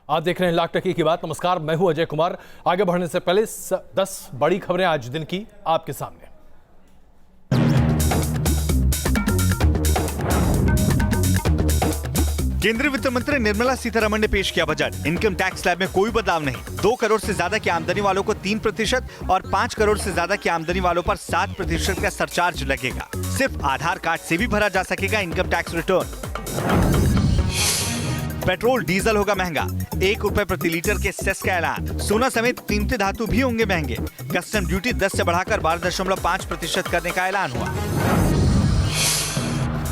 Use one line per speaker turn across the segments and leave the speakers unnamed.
आप देख रहे हैं लाख टकी की बात। नमस्कार, मैं हूं अजय कुमार। आगे बढ़ने से पहले 10 बड़ी खबरें आज दिन की आपके सामने।
केंद्रीय वित्त मंत्री निर्मला सीतारमण ने पेश किया बजट। इनकम टैक्स स्लैब में कोई बदलाव नहीं। 2 करोड़ से ज्यादा की आमदनी वालों को 3% और 5 करोड़ से ज्यादा की आमदनी वालों पर 7% का सरचार्ज लगेगा। सिर्फ आधार कार्ड से भी भरा जा सकेगा income tax return. Petrol diesel होगा महंगा, 1 रुपए प्रति लीटर के सेस का ऐलान। सोना समेत कीमती धातु भी होंगे महंगे। कस्टम ड्यूटी 10 से बढ़ाकर 12.5% करने का ऐलान हुआ।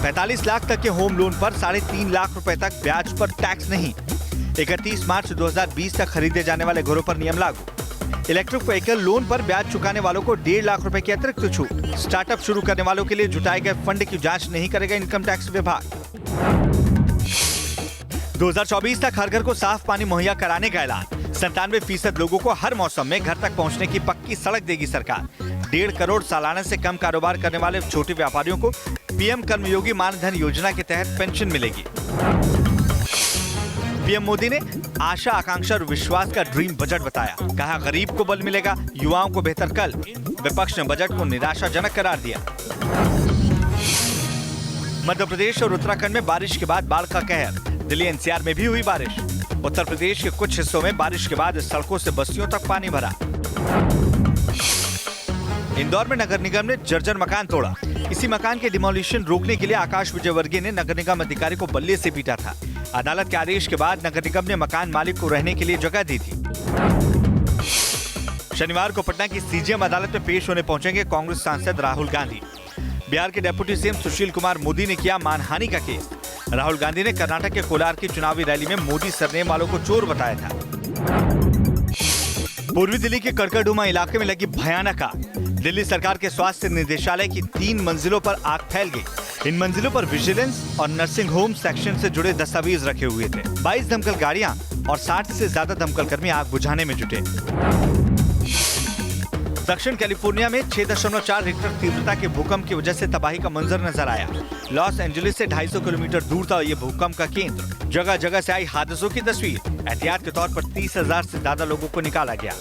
45 लाख तक के होम लोन पर 3.5 लाख रुपए तक ब्याज पर टैक्स नहीं। 31 मार्च 2020 तक खरीदे जाने वाले घरों पर नियम लागू। इलेक्ट्रिक व्हीकल लोन पर ब्याज चुकाने वालों को 1.5 लाख रुपए की अतिरिक्त छूट। स्टार्टअप शुरू करने वालों के लिए जुटाए गए फंड की जांच नहीं करेगा इनकम टैक्स विभाग। 2024 तक हर घर को साफ पानी मुहैया कराने का ऐलान। 97% लोगों को हर मौसम में घर तक पहुंचने की पक्की सड़क देगी सरकार। 1.5 करोड़ सालाना से कम कारोबार करने वाले छोटे व्यापारियों को पीएम कर्मयोगी मानधन योजना के तहत पेंशन मिलेगी। पीएम मोदी ने आशा, आकांक्षा और विश्वास का ड्रीम बजट बताया। कहा गरीब को बल मिलेगा, युवाओं को बेहतर कल। विपक्ष ने बजट को निराशाजनक करार दिया। मध्य प्रदेश और उत्तराखंड में बारिश के बाद बाढ़ का कहर। दिल्ली एनसीआर में भी हुई बारिश। उत्तर प्रदेश के कुछ हिस्सों में बारिश के बाद सड़कों से बस्तियों तक पानी भरा। इंदौर में नगर निगम ने जर्जर मकान तोड़ा। इसी मकान के डिमोलिशन रोकने के लिए आकाश विजयवर्गीय ने नगर निगम अधिकारी को बल्ले से पीटा था। अदालत के आदेश के बाद नगर निगम ने मकान मालिक को रहने के लिए जगह दी थी। शनिवार को पटना की सीजेएम अदालत में पेश होने पहुंचेंगे कांग्रेस सांसद राहुल गांधी। बिहार के डिप्टी सीएम सुशील कुमार मोदी ने किया मानहानि का केस। राहुल गांधी ने कर्नाटक के कोलार की चुनावी रैली में मोदी सरनेम वालों को चोर बताया था। पूर्वी दिल्ली के कड़कड़डूमा इलाके में लगी भयानक आग। दिल्ली सरकार के स्वास्थ्य निदेशालय की 3 मंजिलों पर आग फैल गई। इन मंजिलों पर विजिलेंस और नर्सिंग होम सेक्शन से जुड़े दस्तावेज रखे हुए थे। 22 दमकल गाड़ियां और 60 से ज्यादा दमकल कर्मी आग बुझाने में जुटे। दक्षिण कैलिफोर्निया में 6.4 रिक्टर तीव्रता के भूकंप की वजह से तबाही का मंजर नजर आया। लॉस एंजलिस से 250 किलोमीटर दूर था ये भूकंप का केंद्र। जगह जगह से आई हादसों की तस्वीर। एहतियात के तौर पर 30,000 से ज्यादा लोगों को निकाला गया।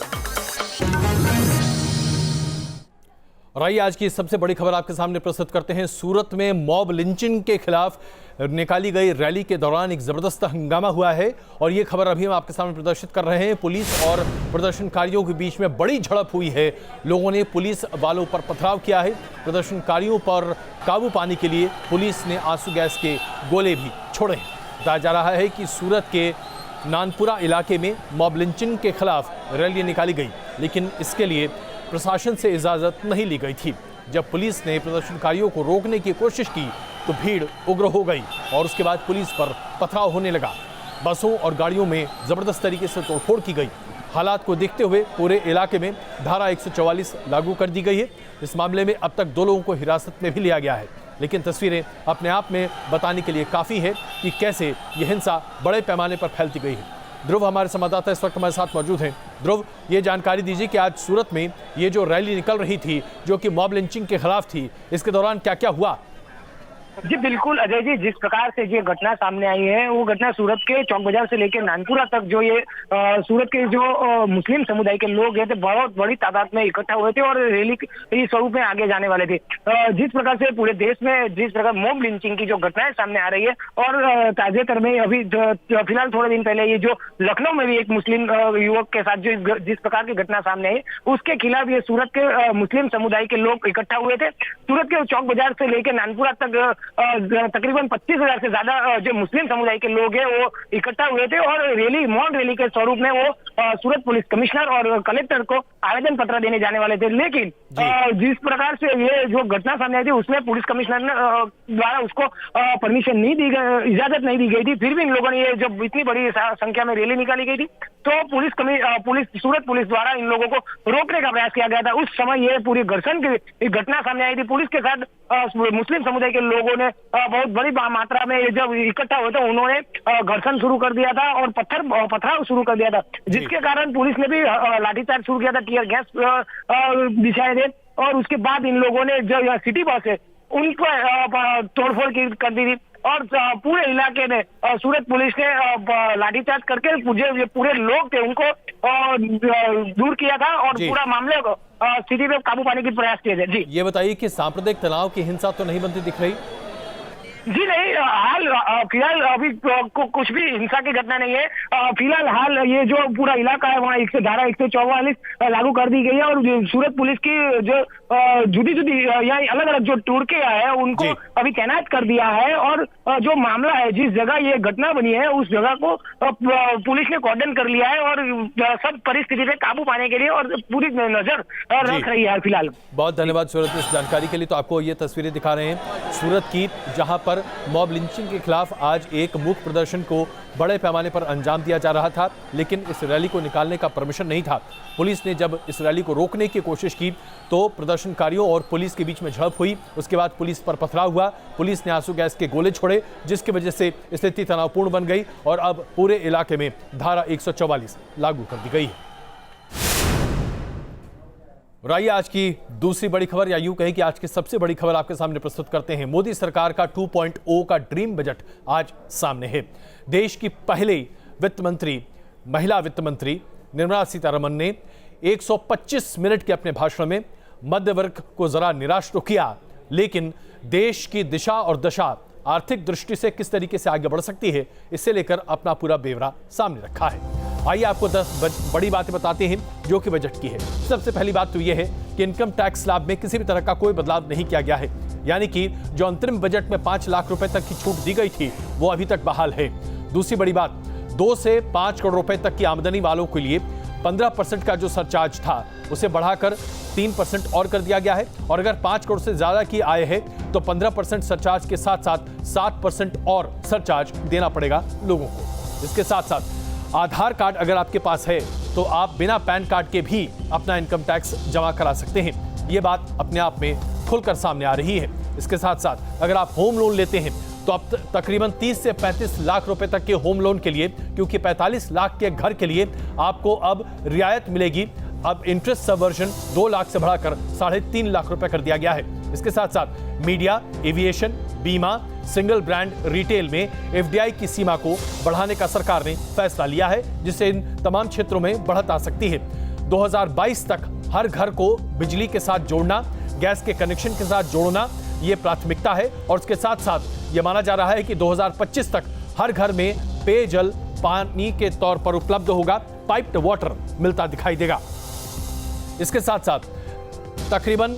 और आइए आज की सबसे बड़ी खबर आपके सामने प्रस्तुत करते हैं। सूरत में मॉब लिंचिंग के खिलाफ निकाली गई रैली के दौरान एक जबरदस्त हंगामा हुआ है और ये खबर अभी हम आपके सामने प्रदर्शित कर रहे हैं। पुलिस और प्रदर्शनकारियों के बीच में बड़ी झड़प हुई है। लोगों ने पुलिस वालों पर पथराव किया है। प्रदर्शनकारियों पर काबू पाने के लिए पुलिस ने आंसू गैस के गोले भी छोड़े हैं। बताया जा रहा है कि सूरत के नानपुरा इलाके में मॉब लिंचिंग के खिलाफ रैली निकाली गई, लेकिन इसके लिए प्रशासन से इजाज़त नहीं ली गई थी। जब पुलिस ने प्रदर्शनकारियों को रोकने की कोशिश की तो भीड़ उग्र हो गई और उसके बाद पुलिस पर पथराव होने लगा। बसों और गाड़ियों में ज़बरदस्त तरीके से तोड़फोड़ की गई। हालात को देखते हुए पूरे इलाके में धारा 144 लागू कर दी गई है। इस मामले में अब तक 2 लोगों को हिरासत में भी लिया गया है, लेकिन तस्वीरें अपने आप में बताने के लिए काफ़ी है कि कैसे यह हिंसा बड़े पैमाने पर फैलती गई है। ध्रुव हमारे संवाददाता इस वक्त हमारे साथ मौजूद हैं। ध्रुव, ये जानकारी दीजिए कि आज सूरत में ये जो रैली निकल रही थी जो कि मॉब लिंचिंग के खिलाफ थी, इसके दौरान क्या क्या हुआ?
जी बिल्कुल अजय जी, जिस प्रकार से ये घटना सामने आई है वो घटना सूरत के चौक बाजार से लेकर नानपुरा तक जो ये सूरत के जो मुस्लिम समुदाय के लोग हैं बहुत बड़ी तादाद में इकट्ठा हुए थे और रैली के स्वरूप में आगे जाने वाले थे। जिस प्रकार से पूरे देश में जिस प्रकार मॉब लिंचिंग की जो घटनाएं सामने आ रही है और ताजेतर में अभी फिलहाल थोड़े दिन पहले ये जो लखनऊ में भी एक मुस्लिम युवक के साथ जो जिस प्रकार की घटना सामने आई उसके खिलाफ ये सूरत के मुस्लिम समुदाय के लोग इकट्ठा हुए थे। सूरत के चौक बाजार से लेकर नानपुरा तक तकरीबन 25,000 से ज्यादा जो मुस्लिम समुदाय के लोग हैं वो इकट्ठा हुए थे और मौन रैली के स्वरूप में वो सूरत पुलिस कमिश्नर और कलेक्टर को आवेदन पत्र देने जाने वाले थे। लेकिन जिस प्रकार से ये जो घटना सामने आई थी उसमें पुलिस कमिश्नर द्वारा उसको परमिशन नहीं दी गई, इजाजत नहीं दी गई थी। फिर भी इन लोगों ने ये जब इतनी बड़ी संख्या में रैली निकाली गई थी तो सूरत पुलिस द्वारा इन लोगों को रोकने का प्रयास किया गया था। उस समय ये पूरी घर्षण की घटना सामने आई थी। पुलिस के साथ मुस्लिम समुदाय के लोगों ने बहुत बड़ी मात्रा में जब इकट्ठा हुए तो उन्होंने घर्षण शुरू कर दिया था और पथराव शुरू कर दिया था, जिसके कारण पुलिस ने भी लाठीचार्ज शुरू किया था, टीयर गैस बिछाए थे और उसके बाद इन लोगों ने जो सिटी बस है उनको तोड़फोड़ कर दी थी और पूरे इलाके में सूरत पुलिस ने लाठीचार्ज करके जो पूरे लोग थे उनको दूर किया था और पूरा मामले को स्थिति पे काबू पाने की प्रयास किए थे। जी
ये बताइए कि सांप्रदायिक तनाव की हिंसा तो नहीं बनती दिख रही?
जी नहीं, फिलहाल अभी कुछ भी हिंसा की घटना नहीं है। फिलहाल ये जो पूरा इलाका है वहाँ धारा 144 लागू कर दी गई है और सूरत पुलिस की जो जुदी यहाँ अलग अलग जो टूरके है उनको अभी तैनात कर दिया है और जो मामला है जिस जगह ये घटना बनी है उस जगह को पुलिस ने कॉर्डन कर लिया है और सब परिस्थिति पे काबू पाने के लिए और पूरी नजर रख रही है फिलहाल।
बहुत धन्यवाद सूरत इस जानकारी के लिए। तो आपको ये तस्वीरें दिखा रहे हैं सूरत की, जहां पर मॉब लिंचिंग के खिलाफ आज एक मूक प्रदर्शन को बड़े पैमाने पर अंजाम दिया जा रहा था, लेकिन इस रैली को निकालने का परमिशन नहीं था। पुलिस ने जब इस रैली को रोकने की कोशिश की तो प्रदर्शनकारियों और पुलिस के बीच में झड़प हुई। उसके बाद पुलिस पर पथराव हुआ, पुलिस ने आंसू गैस के गोले छोड़े, जिसकी वजह से स्थिति तनावपूर्ण बन गई और अब पूरे इलाके में धारा 144 लागू कर दी गई है। और आइए आज की दूसरी बड़ी खबर, या यूं कहें कि आज की सबसे बड़ी खबर आपके सामने प्रस्तुत करते हैं। मोदी सरकार का 2.0 का ड्रीम बजट आज सामने है। देश की पहली वित्त मंत्री, महिला वित्त मंत्री निर्मला सीतारमण ने 125 मिनट के अपने भाषण में मध्य वर्ग को जरा निराश तो किया, लेकिन देश की दिशा और दशा आर्थिक दृष्टि से किस तरीके से आगे बढ़ सकती है, इससे लेकर अपना पूरा ब्यौरा सामने रखा है। आइए आपको 10 बड़ी बातें बताते हैं जो कि बजट की है। सबसे पहली बात तो यह है कि इनकम टैक्स स्लैब में किसी भी तरह का कोई बदलाव नहीं किया गया है, यानी कि जो अंतरिम बजट में 5 लाख रुपए तक की छूट दी गई थी वो अभी तक बहाल है। दूसरी बड़ी बात, 2 से 5 करोड़ रुपए तक की आमदनी वालों के लिए 15% का जो सरचार्ज था उसे बढ़ाकर 3% और कर दिया गया है, और अगर 5 करोड़ से ज्यादा की आय है तो 15% सरचार्ज के साथ साथ 7% और सरचार्ज देना पड़ेगा लोगों को। इसके साथ साथ आधार कार्ड अगर आपके पास है तो आप बिना पैन कार्ड के भी अपना इनकम टैक्स जमा करा सकते हैं। ये बात अपने आप में खुलकर सामने आ रही है। इसके साथ साथ अगर आप होम लोन लेते हैं तो अब तकरीबन 30 से 35 लाख रुपए तक के होम लोन के लिए, क्योंकि 45 लाख के घर के लिए आपको अब रियायत मिलेगी। अब इंटरेस्ट सबवर्जन 2 लाख से बढ़ाकर 3.5 लाख रुपए कर दिया गया है। इसके साथ साथ मीडिया, एविएशन, बीमा, सिंगल ब्रांड रिटेल में एफडीआई की सीमा को बढ़ाने का सरकार ने फैसला लिया है, जिससे इन तमाम क्षेत्रों में बढ़त आ सकती है। 2022 तक हर घर को बिजली के साथ जोड़ना, गैस के कनेक्शन के साथ जोड़ना, ये प्राथमिकता है। और इसके साथ साथ ये माना जा रहा है कि 2025 तक हर घर में पेयजल पानी के तौर पर उपलब्ध होगा, पाइप्ड वाटर मिलता दिखाई देगा। इसके साथ साथ तकरीबन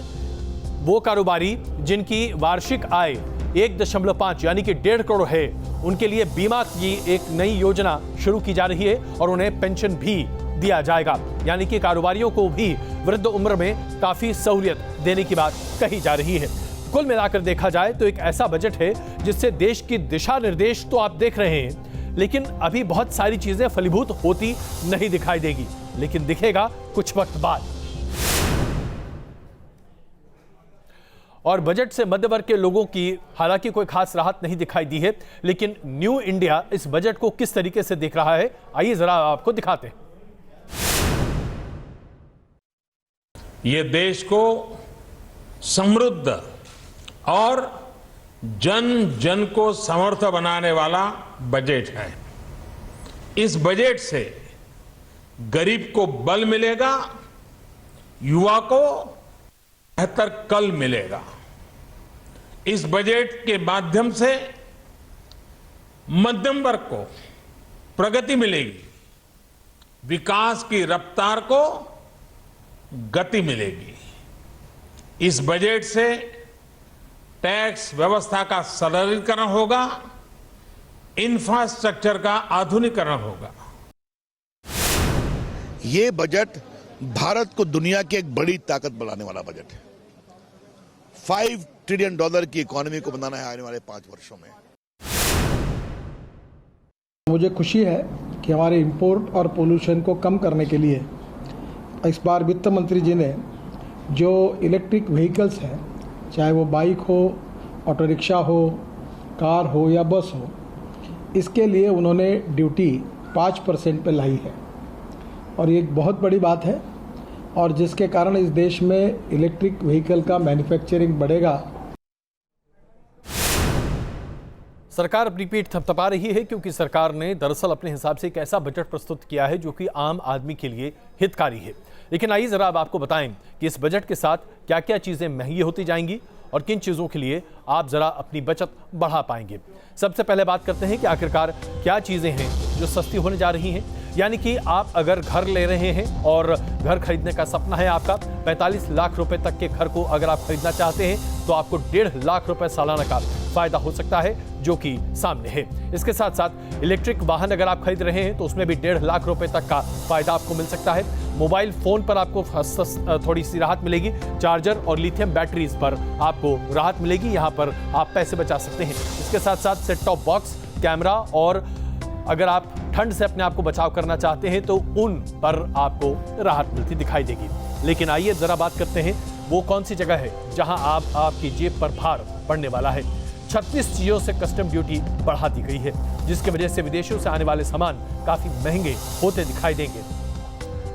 वो कारोबारी जिनकी वार्षिक आय 1.5 यानी कि 1.5 करोड़ है, उनके लिए बीमा की एक नई योजना शुरू की जा रही है और उन्हें पेंशन भी दिया जाएगा, यानी कि कारोबारियों को भी वृद्ध उम्र में काफी सहूलियत देने की बात कही जा रही है। कुल मिलाकर देखा जाए तो एक ऐसा बजट है जिससे देश की दिशा निर्देश तो आप देख रहे हैं, लेकिन अभी बहुत सारी चीजें फलीभूत होती नहीं दिखाई देगी, लेकिन दिखेगा कुछ वक्त बाद। और बजट से मध्य वर्ग के लोगों की हालांकि कोई खास राहत नहीं दिखाई दी है, लेकिन न्यू इंडिया इस बजट को किस तरीके से देख रहा है, आइए जरा आपको दिखाते हैं।
ये देश को समृद्ध और जन जन को समर्थ बनाने वाला बजट है। इस बजट से गरीब को बल मिलेगा, युवा को बेहतर कल मिलेगा। इस बजट के माध्यम से मध्यम वर्ग को प्रगति मिलेगी, विकास की रफ्तार को गति मिलेगी। इस बजट से टैक्स व्यवस्था का सरलीकरण होगा, इंफ्रास्ट्रक्चर का आधुनिकीकरण होगा।
ये बजट भारत को दुनिया की एक बड़ी ताकत बनाने वाला बजट है। $5 ट्रिलियन की इकोनॉमी को बनाना है आने वाले 5 वर्षों में।
मुझे खुशी है कि हमारे इंपोर्ट और पोल्यूशन को कम करने के लिए इस बार वित्त मंत्री जी ने जो इलेक्ट्रिक व्हीकल्स हैं, चाहे वो बाइक हो, ऑटो रिक्शा हो, कार हो या बस हो, इसके लिए उन्होंने ड्यूटी 5% पे लाई है और ये एक बहुत बड़ी बात है, और जिसके कारण इस देश में इलेक्ट्रिक व्हीकल का मैन्युफैक्चरिंग बढ़ेगा।
सरकार अपनी पीठ थपथपा रही है क्योंकि सरकार ने दरअसल अपने हिसाब से एक ऐसा बजट प्रस्तुत किया है जो कि आम आदमी के लिए हितकारी है। लेकिन आइए जरा अब आपको बताएं कि इस बजट के साथ क्या क्या चीजें महंगी होती जाएंगी और किन चीजों के लिए आप जरा अपनी बचत बढ़ा पाएंगे। सबसे पहले बात करते हैं कि आखिरकार क्या चीजें हैं जो सस्ती होने जा रही हैं। यानी कि आप अगर घर ले रहे हैं और घर खरीदने का सपना है आपका, 45 लाख रुपए तक के घर को अगर आप खरीदना चाहते हैं तो आपको 1.5 लाख रुपए सालाना का फायदा हो सकता है, जो कि सामने है। इसके साथ साथ इलेक्ट्रिक वाहन अगर आप खरीद रहे हैं तो उसमें भी 1.5 लाख रुपए तक का फायदा आपको मिल सकता है। मोबाइल फोन पर आपको थोड़ी सी राहत मिलेगी। चार्जर और लिथियम बैटरीज पर आपको राहत मिलेगी, यहाँ पर आप पैसे बचा सकते हैं। इसके साथ साथ सेट टॉप बॉक्स, कैमरा और अगर आप ठंड से अपने आप को बचाव करना चाहते हैं तो उन पर आपको राहत मिलती दिखाई देगी। लेकिन आइए जरा बात करते हैं वो कौन सी जगह है जहां आपकी जेब पर भार पड़ने वाला है। 36 चीजों से कस्टम ड्यूटी बढ़ा दी गई है, जिसकी वजह से विदेशों से आने वाले सामान काफी महंगे होते दिखाई देंगे।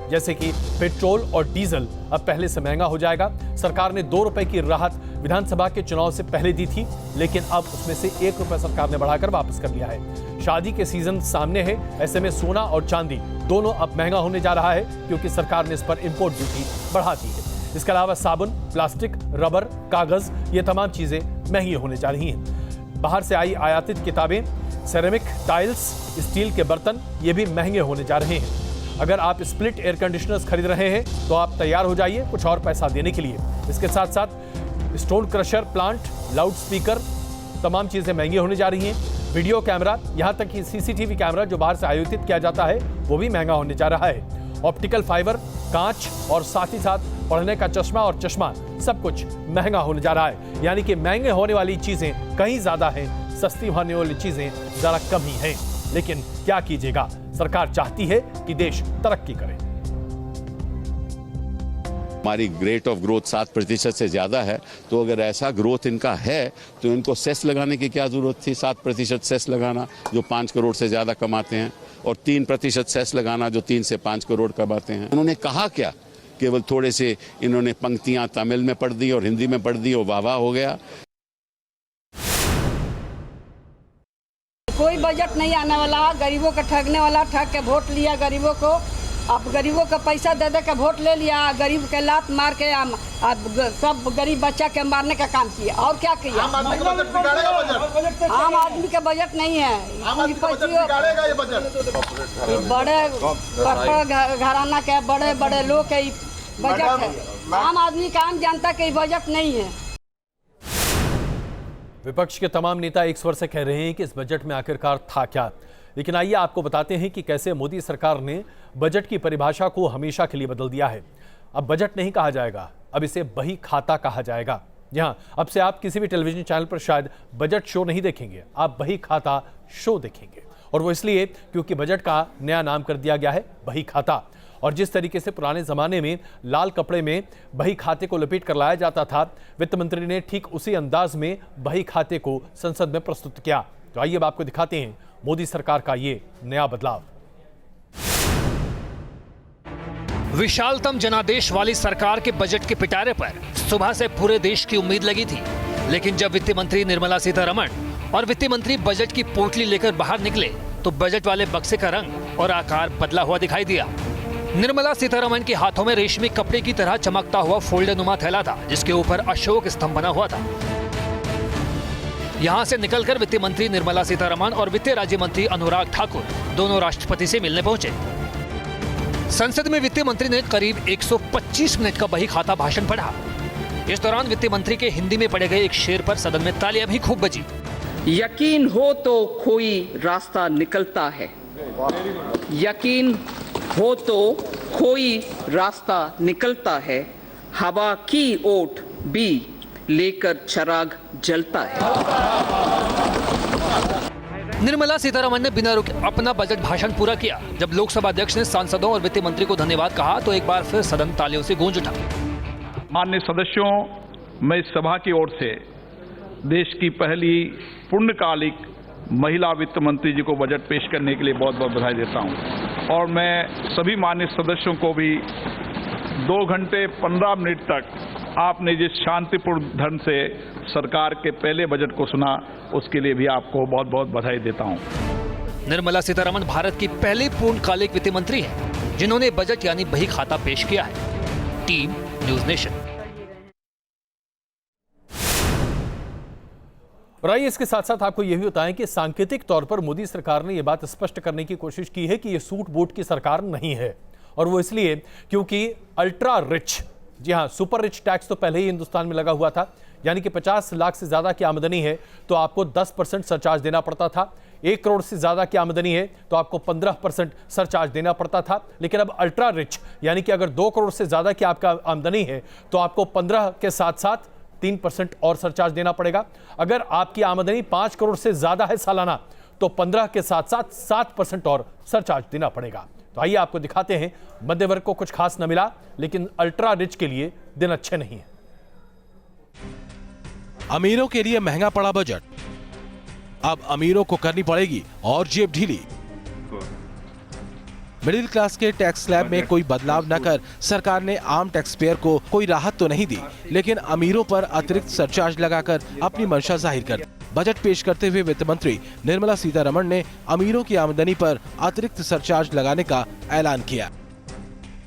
जैसे कि पेट्रोल और डीजल अब पहले से महंगा हो जाएगा। सरकार ने 2 रुपए की राहत विधानसभा के चुनाव से पहले दी थी, लेकिन अब उसमें से 1 रुपए सरकार ने बढ़ाकर वापस कर लिया है। शादी के सीजन सामने है, ऐसे में सोना और चांदी दोनों अब महंगा होने जा रहा है क्योंकि सरकार ने इस पर इंपोर्ट ड्यूटी बढ़ा दी है। इसके अलावा साबुन, प्लास्टिक, रबर, कागज, ये तमाम चीजें महंगी होने जा रही हैं। बाहर से आई आयातित किताबें, सेरेमिक, टाइल्स, स्टील के बर्तन, ये भी महंगे होने जा रहे हैं। अगर आप स्प्लिट एयर कंडीशनर्स खरीद रहे हैं तो आप तैयार हो जाइए कुछ और पैसा देने के लिए। इसके साथ साथ stone crusher plant, loud speaker, तमाम चीजें महंगी होने जा रही हैं। वीडियो कैमरा, यहाँ तक कि सीसीटीवी कैमरा जो बाहर से आयोजित किया जाता है वो भी महंगा होने जा रहा है। ऑप्टिकल फाइबर, कांच और साथ ही साथ पढ़ने का चश्मा और चश्मा, सब कुछ महंगा होने जा रहा है। यानी कि महंगे होने वाली चीजें कहीं ज्यादा हैं, सस्ती होने वाली चीजें जरा कम ही हैं। लेकिन क्या कीजिएगा, सरकार चाहती है कि देश तरक्की करे।
हमारी रेट ऑफ ग्रोथ 7% से ज़्यादा है, तो अगर ऐसा ग्रोथ इनका है तो इनको सेस लगाने की क्या ज़रूरत थी। 7% सेस लगाना जो 5 करोड़ से ज़्यादा कमाते हैं, और 3% सेस लगाना जो 3 से 5 करोड़ कमाते हैं। उन्होंने कहा क्या, केवल थोड़े से इन्होंने पंक्तियां तमिल में पढ़ दी और हिंदी में पढ़ दी और वाह वाह हो गया।
कोई बजट नहीं आने वाला, गरीबों का ठगने वाला, ठग के वोट लिया गरीबों को। अब गरीबों का पैसा दे दे के वोट ले लिया, गरीब के लात मार के सब गरीब बच्चा के मारने का काम किया। और क्या किया? आम आदमी का बजट नहीं है, बड़े घराना के बड़े बड़े लोग के बजट है। आम आदमी का, आम जनता के बजट नहीं है।
विपक्ष के तमाम नेता एक स्वर से कह रहे हैं कि इस बजट में आखिरकार था क्या। लेकिन आइए आपको बताते हैं कि कैसे मोदी सरकार ने बजट की परिभाषा को हमेशा के लिए बदल दिया है। अब बजट नहीं कहा जाएगा, अब इसे बही खाता कहा जाएगा। जी हाँ, अब से आप किसी भी टेलीविजन चैनल पर शायद बजट शो नहीं देखेंगे, आप बही खाता शो देखेंगे। और वो इसलिए क्योंकि बजट का नया नाम कर दिया गया है बही खाता। और जिस तरीके से पुराने जमाने में लाल कपड़े में बही खाते को लपेट कर लाया जाता था, वित्त मंत्री ने ठीक उसी अंदाज में बही खाते को संसद में प्रस्तुत किया। तो आइए अब आपको दिखाते हैं मोदी सरकार का ये नया बदलाव।
विशालतम जनादेश वाली सरकार के बजट के पिटारे पर सुबह से पूरे देश की उम्मीद लगी थी। लेकिन जब वित्त मंत्री निर्मला सीतारमण और वित्त मंत्री बजट की पोटली लेकर बाहर निकले तो बजट वाले बक्से का रंग और आकार बदला हुआ दिखाई दिया। निर्मला सीतारमण के हाथों में रेशमी कपड़े की तरह चमकता हुआ फोल्डर नुमा थैला था, जिसके ऊपर अशोक स्तंभ बना हुआ था। यहां से निकलकर वित्त मंत्री निर्मला सीतारमण और वित्त राज्य मंत्री अनुराग ठाकुर दोनों राष्ट्रपति से मिलने पहुंचे। संसद में वित्त मंत्री ने करीब 125 मिनट का बही खाता भाषण पढ़ा। इस दौरान वित्त मंत्री के हिंदी में पढ़े गए एक शेर पर सदन में तालियां भी खूब बजी।
यकीन हो तो कोई रास्ता निकलता है, यकीन हो तो कोई रास्ता निकलता है, हवा की ओट भी लेकर चराग जलता है।
निर्मला सीतारमण ने बिना रुके अपना बजट भाषण पूरा किया। जब लोकसभा अध्यक्ष ने सांसदों और वित्त मंत्री को धन्यवाद कहा तो एक बार फिर सदन तालियों से गूंज उठा।
माननीय सदस्यों, मैं इस सभा की ओर से देश की पहली पूर्णकालिक महिला वित्त मंत्री जी को बजट पेश करने के लिए बहुत बहुत बधाई देता हूं। और मैं सभी माननीय सदस्यों को भी 2 घंटे 15 मिनट तक आपने जिस शांतिपूर्ण ढंग से सरकार के पहले बजट को सुना, उसके लिए भी आपको बहुत बहुत बधाई देता हूं।
निर्मला सीतारमण भारत की पहली पूर्णकालिक वित्त मंत्री हैं जिन्होंने बजट यानी बही खाता पेश किया है। Team news nation.
और आइए इसके साथ साथ आपको यह भी बताएं कि सांकेतिक तौर पर मोदी सरकार ने यह बात स्पष्ट करने की कोशिश की है कि यह सूट बूट की सरकार नहीं है, और वो इसलिए क्योंकि अल्ट्रा रिच, जी हां, सुपर रिच टैक्स तो पहले ही हिंदुस्तान में लगा हुआ था, यानी कि 50 लाख से ज्यादा की आमदनी है तो आपको 10% सरचार्ज देना पड़ता था। 1 करोड़ से ज्यादा की आमदनी है तो आपको 15% सरचार्ज देना पड़ता था। लेकिन अब अल्ट्रा रिच यानी कि अगर 2 करोड़ से ज्यादा की आपका आमदनी है तो आपको 15 के साथ साथ 3% और सरचार्ज देना पड़ेगा। अगर आपकी आमदनी 5 करोड़ से ज्यादा है सालाना तो 15 के साथ साथ 7% और सरचार्ज देना पड़ेगा। तो आइए आपको दिखाते हैं, मध्य वर्ग को कुछ खास न मिला, लेकिन अल्ट्रा रिच के लिए दिन अच्छे नहीं है।
अमीरों के लिए महंगा पड़ा बजट, अब अमीरों को करनी पड़ेगी और जेब ढीली। मिडिल क्लास के टैक्स स्लैब में कोई बदलाव न कर सरकार ने आम टैक्स पेयर को कोई राहत तो नहीं दी, लेकिन अमीरों पर अतिरिक्त सरचार्ज लगाकर अपनी मंशा जाहिर कर दी। बजट पेश करते हुए वित्त मंत्री निर्मला सीतारमण ने अमीरों की आमदनी पर अतिरिक्त सरचार्ज लगाने का ऐलान किया,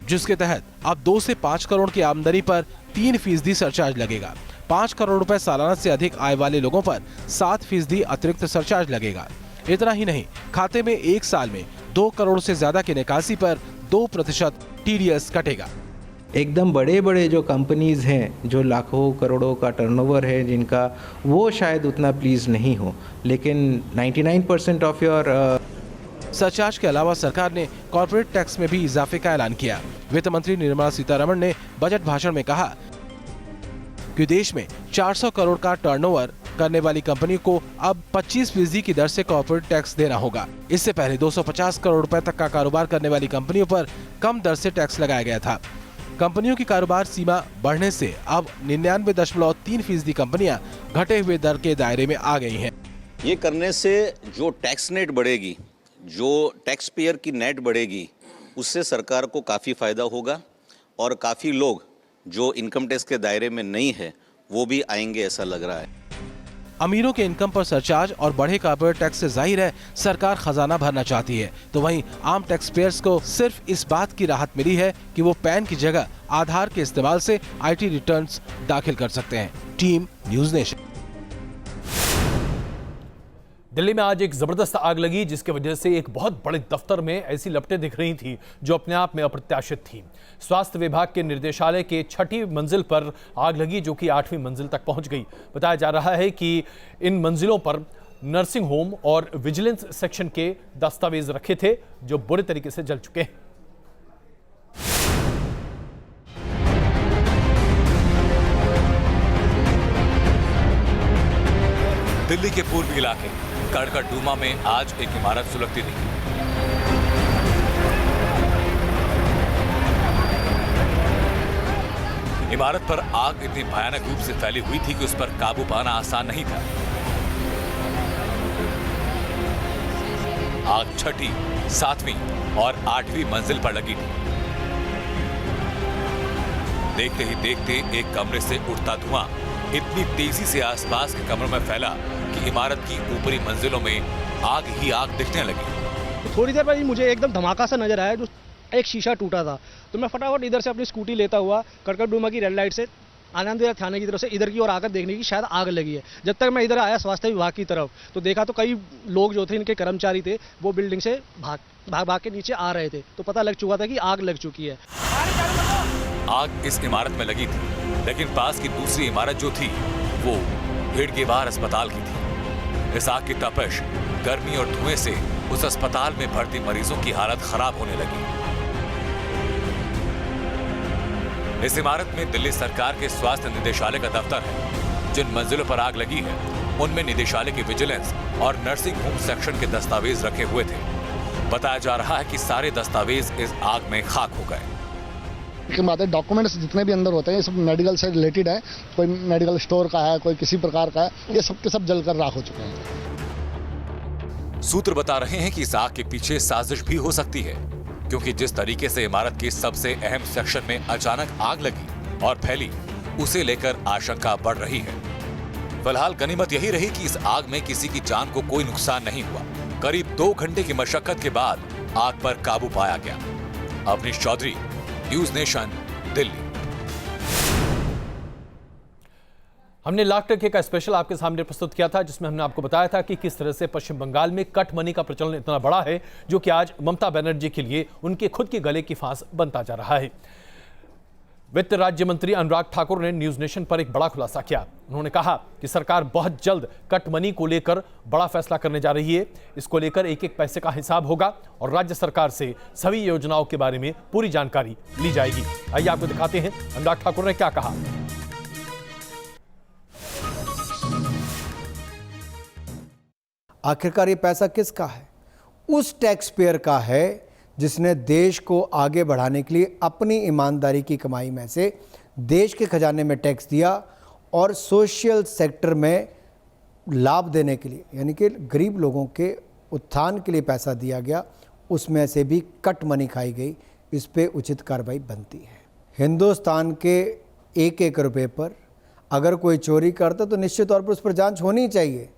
जिसके तहत अब 2 से 5 करोड़ की आमदनी पर 3% सरचार्ज लगेगा। 5 करोड़ रुपए सालाना से अधिक आय वाले लोगों पर 7% अतिरिक्त सरचार्ज लगेगा। इतना ही नहीं, खाते में 1 साल में 2 करोड़ से ज्यादा की निकासी पर 2% TDS कटेगा।
एकदम बड़े बड़े जो कंपनीज हैं, जो लाखों करोड़ों का टर्नओवर है जिनका, वो शायद उतना प्लीज नहीं हो, लेकिन 99% ऑफ योर
सरचार्ज के अलावा सरकार ने कॉर्पोरेट टैक्स में भी इजाफे का ऐलान किया। वित्त मंत्री निर्मला सीतारमण ने बजट भाषण में कहा कि देश में 400 करोड़ का टर्नओवर करने वाली कंपनी को अब 25% की दर से कॉर्पोरेट टैक्स देना होगा। इससे पहले 250 करोड़ रुपए तक का कारोबार करने वाली कंपनियों पर कम दर से टैक्स लगाया गया था। कंपनियों की कारोबार सीमा बढ़ने से अब 99.3% कंपनियां घटे हुए दर के दायरे में आ गई हैं।
ये करने से जो टैक्स नेट बढ़ेगी, जो टैक्स पेयर की नेट बढ़ेगी, उससे सरकार को काफ़ी फायदा होगा और काफ़ी लोग जो इनकम टैक्स के दायरे में नहीं है वो भी आएंगे, ऐसा लग रहा है।
अमीरों के इनकम पर सरचार्ज और बढ़े कॉर्पोरेट टैक्स से जाहिर है सरकार खजाना भरना चाहती है, तो वहीं आम टैक्स पेयर्स को सिर्फ इस बात की राहत मिली है कि वो पैन की जगह आधार के इस्तेमाल से IT रिटर्न्स दाखिल कर सकते हैं। Team news nation.
दिल्ली में आज एक जबरदस्त आग लगी जिसकी वजह से एक बहुत बड़े दफ्तर में ऐसी लपटें दिख रही थी जो अपने आप में अप्रत्याशित थी। स्वास्थ्य विभाग के निर्देशालय के 6ठी मंजिल पर आग लगी जो कि 8वीं मंजिल तक पहुंच गई। बताया जा रहा है कि इन मंजिलों पर नर्सिंग होम और विजिलेंस सेक्शन के दस्तावेज रखे थे जो बुरे तरीके से जल चुके हैं।
दिल्ली के पूर्वी इलाके कड़कड़डूमा में आज एक इमारत सुलगती दिखी। इमारत पर आग इतनी भयानक रूप से फैली हुई थी कि उस पर काबू पाना आसान नहीं था। आग 6ठी, 7वीं और 8वीं मंजिल पर लगी थी। देखते ही देखते एक कमरे से उठता धुआं इतनी तेजी से आसपास के कमरों में फैला कि इमारत की ऊपरी मंजिलों में आग ही आग दिखने लगी।
थोड़ी देर बाद मुझे एकदम धमाका सा नजर आया, जो एक शीशा टूटा था, तो मैं फटाफट इधर से अपनी स्कूटी लेता हुआ कड़कड़डूमा की रेड लाइट से आनंद विहार थाने की तरफ से इधर की ओर आकर देखने की शायद आग लगी है। जब तक मैं इधर आया स्वास्थ्य विभाग की तरफ तो देखा तो कई लोग जो थे, इनके कर्मचारी थे, वो बिल्डिंग से भाग के नीचे आ रहे थे, तो पता लग चुका था कि आग लग चुकी है।
आग इस इमारत में लगी थी, लेकिन पास की दूसरी इमारत जो थी वो हेडगेवार अस्पताल की थी। इस आग की तपिश, गर्मी और धुएं से उस अस्पताल में भर्ती मरीजों की हालत खराब होने लगी। इस इमारत में दिल्ली सरकार के स्वास्थ्य निदेशालय का दफ्तर है। जिन मंजिलों पर आग लगी है उनमें निदेशालय की विजिलेंस और नर्सिंग होम सेक्शन के दस्तावेज रखे हुए थे। बताया जा रहा है कि सारे दस्तावेज इस आग में खाक हो गए।
डॉक्यूमेंट्स जितने भी अंदर होते हैं ये सब मेडिकल से रिलेटेड है, कोई मेडिकल स्टोर का है, कोई किसी प्रकार का है, ये सब के सब जलकर राख हो चुके हैं।
सूत्र बता रहे हैं कि इस आग के पीछे साजिश भी हो सकती है, क्योंकि जिस तरीके से इमारत के सबसे अहम सेक्शन में अचानक आग लगी और फैली, उसे लेकर आशंका बढ़ रही है। फिलहाल गनीमत यही रही कि इस आग में किसी की जान को कोई नुकसान नहीं हुआ। करीब 2 घंटे की मशक्कत के बाद आग पर काबू पाया गया। Avneesh Chaudhary, news nation, Delhi.
हमने लाख टके का स्पेशल आपके सामने प्रस्तुत किया था, जिसमें हमने आपको बताया था कि किस तरह से पश्चिम बंगाल में कट मनी का प्रचलन इतना बड़ा है, जो कि आज ममता बनर्जी के लिए उनके खुद के गले की फांस बनता जा रहा है। वित्त राज्य मंत्री अनुराग ठाकुर ने न्यूज नेशन पर एक बड़ा खुलासा किया। उन्होंने कहा कि सरकार बहुत जल्द कट मनी को लेकर बड़ा फैसला करने जा रही है। इसको लेकर एक एक पैसे का हिसाब होगा और राज्य सरकार से सभी योजनाओं के बारे में पूरी जानकारी ली जाएगी। आइए आपको दिखाते हैं अनुराग ठाकुर ने क्या कहा।
आखिरकार ये पैसा किसका है? उस टैक्स पेयर का है जिसने देश को आगे बढ़ाने के लिए अपनी ईमानदारी की कमाई में से देश के खजाने में टैक्स दिया और सोशल सेक्टर में लाभ देने के लिए, यानी कि गरीब लोगों के उत्थान के लिए पैसा दिया गया, उसमें से भी कट मनी खाई गई। इस पे उचित कार्रवाई बनती है। हिंदुस्तान के एक एक रुपए पर अगर कोई चोरी करता तो निश्चित तौर पर उस पर जांच होनी चाहिए।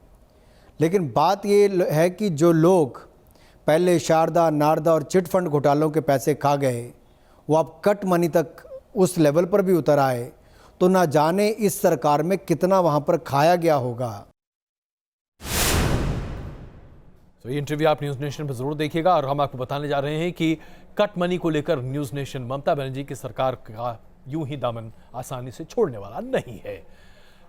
लेकिन बात ये है कि जो लोग पहले शारदा, नारदा और चिट फंड घोटालों के पैसे खा गए, वो अब कट मनी तक उस लेवल पर भी उतर आए, तो ना जाने इस सरकार में कितना वहां पर खाया गया होगा।
तो ये इंटरव्यू आप न्यूज नेशन पर जरूर देखिएगा और हम आपको बताने जा रहे हैं कि कट मनी को लेकर न्यूज नेशन ममता बनर्जी की सरकार का यूं ही दामन आसानी से छोड़ने वाला नहीं है।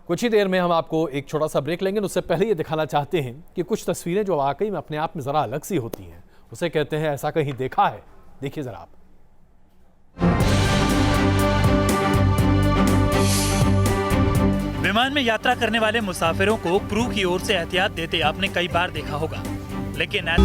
कुछ ही देर में हम आपको एक छोटा सा ब्रेक लेंगे। उससे पहले ये दिखाना चाहते हैं कि कुछ तस्वीरें जो वाकई में अपने आप में जरा अलग सी होती हैं, उसे कहते हैं ऐसा कहीं देखा है। देखिए जरा आप।
विमान में यात्रा करने वाले मुसाफिरों को क्रू की ओर से एहतियात देते आपने कई बार देखा होगा, लेकिन